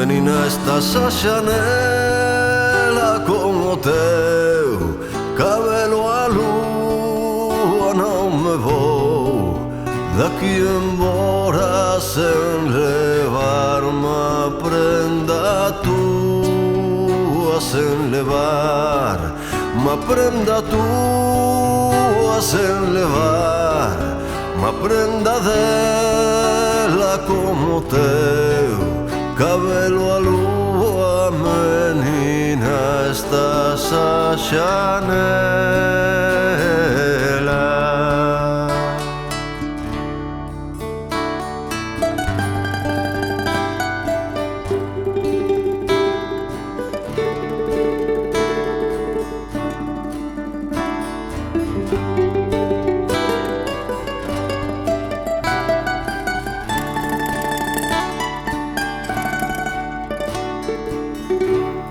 Menina, estás a janela com o teu cabelo à lua. Não me vou daqui embora sem levar uma prenda tua, sem levar uma prenda tua, sem levar uma prenda dela como o teu cabelo à lua. Menina, estás a janela.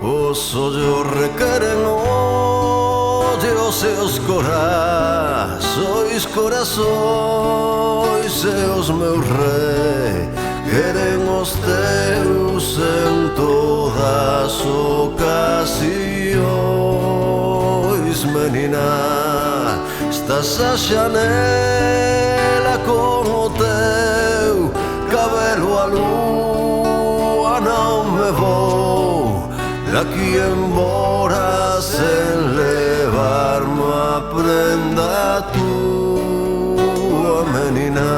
Os ollos requeren ollos e os corazois, corazois e os meus requeren os teus en todas ocasións. Menina, estás a janela con o teu cabelo à lua. Não me vou daqui embora sem levar uma prenda tua, menina.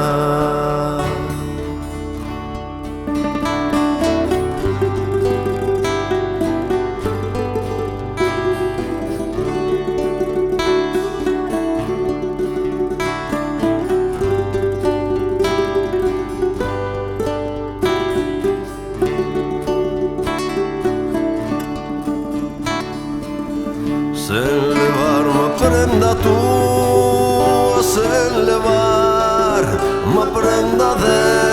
Sem levar uma prenda tua, sem levar uma prenda dela.